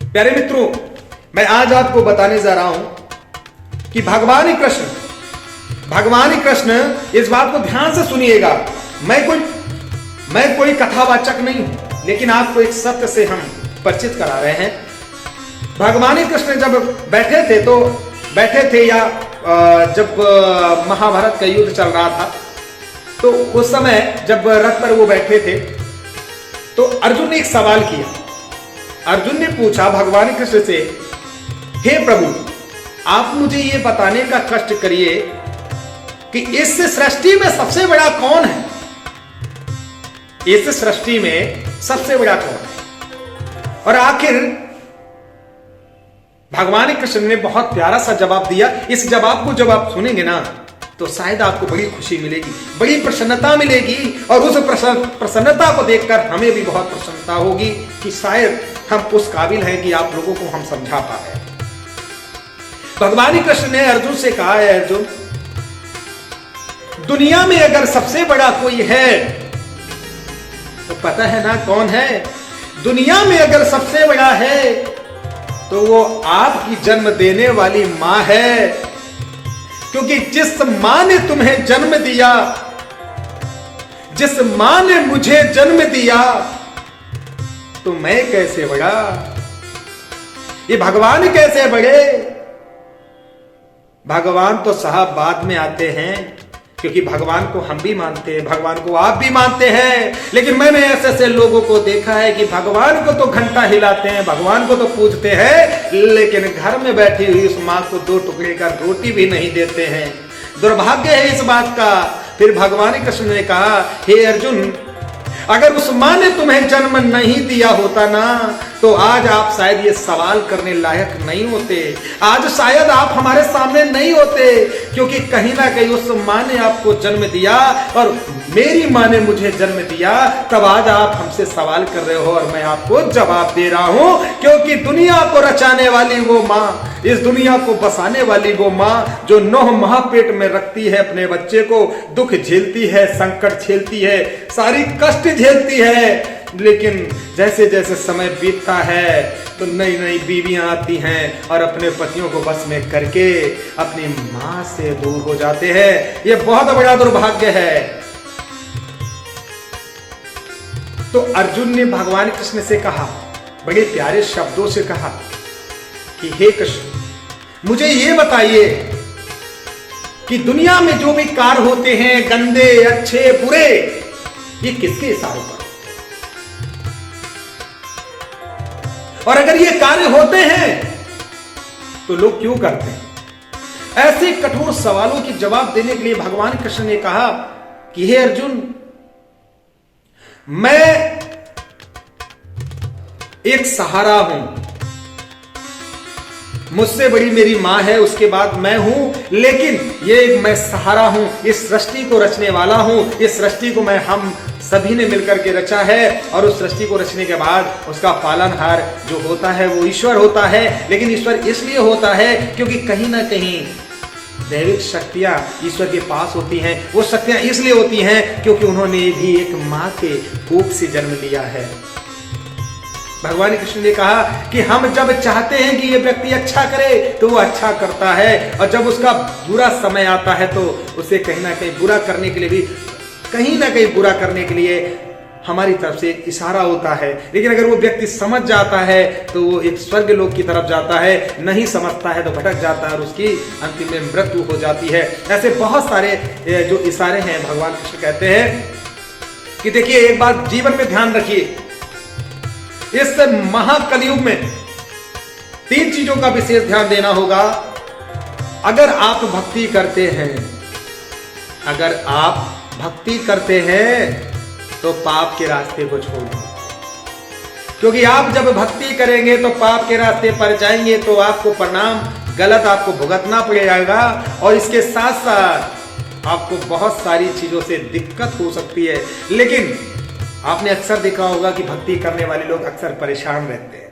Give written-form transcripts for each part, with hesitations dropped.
प्यारे मित्रों, मैं आज आपको बताने जा रहा हूं कि भगवान कृष्ण, इस बात को ध्यान से सुनिएगा। मैं कोई कथावाचक नहीं हूं, लेकिन आपको एक सत्य से हम परिचित करा रहे हैं। भगवान कृष्ण जब बैठे थे या जब महाभारत का युद्ध चल रहा था, तो उस समय जब रथ पर वो बैठे थे, तो अर्जुन ने एक सवाल किया। अर्जुन ने पूछा भगवान कृष्ण से, हे प्रभु, आप मुझे ये बताने का कष्ट करिए कि इस सृष्टि में सबसे बड़ा कौन है? इस सृष्टि में सबसे बड़ा कौन है? और आखिर भगवान कृष्ण ने बहुत प्यारा सा जवाब दिया। इस जवाब को जब आप सुनेंगे ना, तो शायद आपको बड़ी खुशी मिलेगी, बड़ी प्रसन्नता मिलेगी, और उस प्रसन्नता को देखकर हमें भी बहुत प्रसन्नता होगी कि शायद हम उस काबिल हैं कि आप लोगों को हम समझा पा रहे हैं। भगवान कृष्ण ने अर्जुन से कहा है, अर्जुन, दुनिया में अगर सबसे बड़ा कोई है तो पता है ना कौन है? दुनिया में अगर सबसे बड़ा है तो वो आपकी जन्म देने वाली मां है, क्योंकि जिस मां ने तुम्हें जन्म दिया, जिस मां ने मुझे जन्म दिया, तो मैं कैसे बड़ा? ये भगवान कैसे बड़े? भगवान तो साहब बाद में आते हैं, क्योंकि भगवान को हम भी मानते हैं, भगवान को आप भी मानते हैं। लेकिन मैंने ऐसे लोगों को देखा है कि भगवान को तो घंटा हिलाते हैं, भगवान को तो पूजते हैं, लेकिन घर में बैठी हुई उस मां को 2 टुकड़े का रोटी भी नहीं देते हैं। दुर्भाग्य है इस बात का। फिर भगवान कृष्ण ने कहा, हे अर्जुन, अगर उस मां ने तुम्हें जन्म नहीं दिया होता ना, तो आज आप शायद ये सवाल करने लायक नहीं होते, आज शायद आप हमारे सामने नहीं होते, क्योंकि कहीं ना कहीं उस मां ने आपको जन्म दिया और मेरी मां ने मुझे जन्म दिया। तब आज आप हमसे सवाल कर रहे हो और मैं आपको जवाब दे रहा हूं, क्योंकि दुनिया को रचाने वाली वो मां, इस दुनिया को बसाने वाली वो मां, जो 9 माह पेट में रखती है अपने बच्चे को, दुख झेलती है, संकट झेलती है, सारी कष्ट झेलती है, लेकिन जैसे जैसे समय बीतता है तो नई नई बीवियां आती हैं और अपने पतियों को बस में करके अपनी मां से दूर हो जाते हैं। यह बहुत बड़ा दुर्भाग्य है। तो अर्जुन ने भगवान कृष्ण से कहा, बड़े प्यारे शब्दों से कहा कि हे कृष्ण, मुझे ये बताइए कि दुनिया में जो भी कार्य होते हैं, गंदे, अच्छे, बुरे, ये किसके इशारों पर? और अगर ये कार्य होते हैं तो लोग क्यों करते हैं? ऐसे कठोर सवालों की जवाब देने के लिए भगवान कृष्ण ने कहा कि हे अर्जुन, मैं एक सहारा हूं, मुझसे बड़ी मेरी मां है, उसके बाद मैं हूं, लेकिन ये मैं सहारा हूं, इस सृष्टि को रचने वाला हूं। इस सृष्टि को हम सभी ने मिलकर के रचा है, और उस सृष्टि को रचने के बाद उसका पालनहार जो होता है वो ईश्वर होता है। लेकिन ईश्वर इसलिए होता है क्योंकि कहीं ना कहीं दैविक शक्तियां ईश्वर के पास होती हैं। वो शक्तियां इसलिए होती हैं क्योंकि उन्होंने भी एक मां के कोख से जन्म लिया है। भगवान कृष्ण ने कहा कि हम जब चाहते हैं कि ये व्यक्ति अच्छा करे तो वो अच्छा करता है, और जब उसका बुरा समय आता है तो उसे कहीं ना कहीं बुरा करने के लिए भी, कहीं ना कहीं बुरा करने के लिए हमारी तरफ से इशारा होता है। लेकिन अगर वो व्यक्ति समझ जाता है तो वो एक स्वर्ग लोक की तरफ जाता है, नहीं समझता है तो भटक जाता है और उसकी अंतिम में मृत्यु हो जाती है। ऐसे बहुत सारे जो इशारे हैं भगवान कृष्ण कहते हैं कि देखिए, एक बात जीवन में ध्यान रखिए, इस महाकलियुग में 3 चीजों का विशेष ध्यान देना होगा। अगर आप भक्ति करते हैं, अगर आप भक्ति करते हैं तो पाप के रास्ते को छोड़ दो, क्योंकि आप जब भक्ति करेंगे तो पाप के रास्ते पर जाएंगे तो आपको परिणाम गलत आपको भुगतना पड़ेगा, और इसके साथ साथ आपको बहुत सारी चीजों से दिक्कत हो सकती है। लेकिन आपने अक्सर देखा होगा कि भक्ति करने वाले लोग अक्सर परेशान रहते हैं,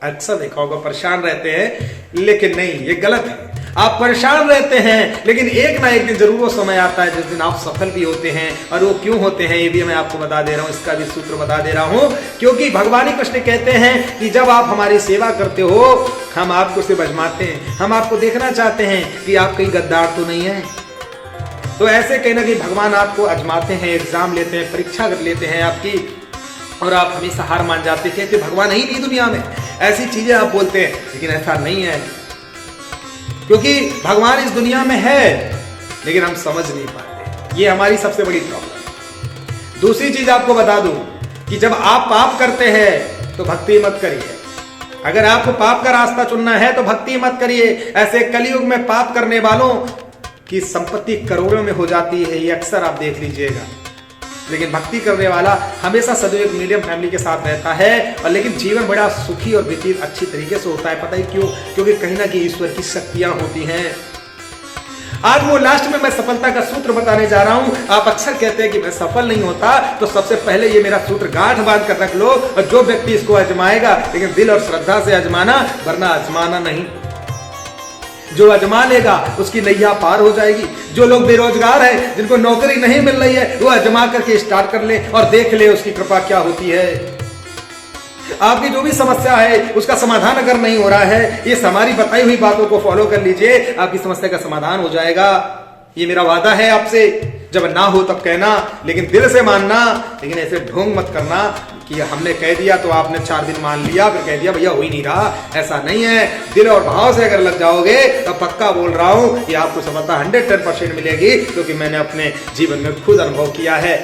अक्सर देखा होगा परेशान रहते हैं, लेकिन नहीं, ये गलत है। आप परेशान रहते हैं, लेकिन एक ना एक दिन जरूर वो समय आता है जिस दिन आप सफल भी होते हैं। और वो क्यों होते हैं ये भी मैं आपको बता दे रहा हूं, इसका भी सूत्र बता दे रहा हूं। क्योंकि भगवान ही कृष्ण कहते हैं कि जब आप हमारी सेवा करते हो, हम आपको सिर्फ आजमाते हैं, हम आपको देखना चाहते हैं कि आप कहीं गद्दार तो नहीं है। तो ऐसे कहीं ना कहीं भगवान आपको आजमाते हैं, एग्जाम लेते हैं, परीक्षा कर लेते हैं आपकी, और आप हमेशा हार मान जाते हैं, कहते भगवान ही नहीं दुनिया में, ऐसी चीजें आप बोलते हैं। लेकिन ऐसा नहीं है, क्योंकि भगवान इस दुनिया में है लेकिन हम समझ नहीं पाते। ये हमारी सबसे बड़ी प्रॉब्लम। दूसरी चीज आपको बता दूं कि जब आप पाप करते हैं तो भक्ति मत करिए। अगर आपको पाप का रास्ता चुनना है तो भक्ति मत करिए। ऐसे कलयुग में पाप करने वालों की संपत्ति करोड़ों में हो जाती है, ये अक्सर आप देख लीजिएगा। लेकिन भक्ति करने वाला हमेशा सदैव एक मीडियम फैमिली के साथ रहता है, और लेकिन जीवन बड़ा सुखी और व्यतीत अच्छी तरीके से होता है। पता ही क्यों? क्योंकि कहीं ना कहीं ईश्वर की शक्तियां होती हैं। आज वो लास्ट में मैं सफलता का सूत्र बताने जा रहा हूं। आप अक्सर कहते हैं कि मैं सफल नहीं होता, तो सबसे पहले ये मेरा सूत्र गांठ बांध कर रख लो, और जो व्यक्ति इसको आजमाएगा, लेकिन दिल और श्रद्धा से आजमाना, वरना आजमाना नहीं। जो आजमा लेगा उसकी नैया पार हो जाएगी। जो लोग बेरोजगार हैं, जिनको नौकरी नहीं मिल रही है, वो आजमा करके स्टार्ट कर ले और देख ले उसकी कृपा क्या होती है। आपकी जो भी समस्या है उसका समाधान अगर नहीं हो रहा है, ये हमारी बताई हुई बातों को फॉलो कर लीजिए, आपकी समस्या का समाधान हो जाएगा। ये मेरा वादा है आपसे। जब ना हो तब कहना, लेकिन दिल से मानना। लेकिन ऐसे ढोंग मत करना कि हमने कह दिया तो आपने 4 दिन मान लिया, फिर कह दिया भैया हो ही नहीं रहा। ऐसा नहीं है। दिल और भाव से अगर लग जाओगे तो पक्का बोल रहा हूं कि आपको सफलता 110% मिलेगी, क्योंकि मैंने अपने जीवन में खुद अनुभव किया है।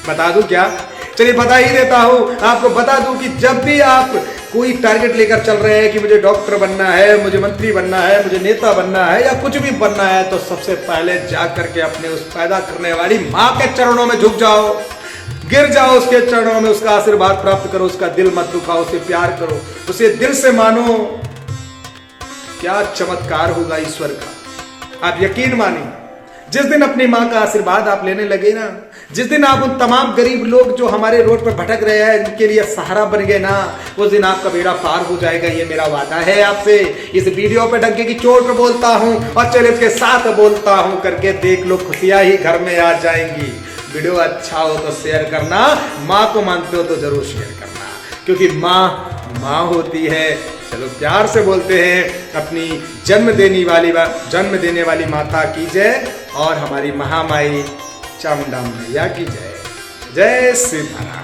बता दूं क्या? चलिए बता ही देता हूं आपको। बता दूं कि जब भी आप कोई टारगेट लेकर चल रहे हैं कि मुझे डॉक्टर बनना है, मुझे मंत्री बनना है, मुझे नेता बनना है, या कुछ भी बनना है, तो सबसे पहले जा करके अपने उस पैदा करने वाली माँ के चरणों में झुक जाओ, गिर जाओ उसके चरणों में, उसका आशीर्वाद प्राप्त करो, उसका दिल मत दुखाओ, उसे प्यार करो, उसे दिल से मानो। क्या चमत्कार होगा ईश्वर का, आप यकीन मानिए। जिस दिन अपनी माँ का आशीर्वाद आप लेने लगे ना, जिस दिन आप उन तमाम गरीब लोग जो हमारे रोड पर भटक रहे हैं, इनके लिए सहारा बन गए ना, उस दिन आपका बेड़ा पार हो जाएगा। ये मेरा वादा है आपसे। इस वीडियो पे डंके की चोट पे बोलता हूँ और चैलेंज के साथ बोलता हूँ, करके देख लो, खुशियां ही घर में आ जाएंगी। वीडियो अच्छा हो तो शेयर करना, माँ को मानते हो तो जरूर शेयर करना, क्योंकि माँ होती है। चलो प्यार से बोलते हैं अपनी जन्म देने वाली माता की जय, और हमारी महामाई चामुंडा मैया की जय। जय श्री राम।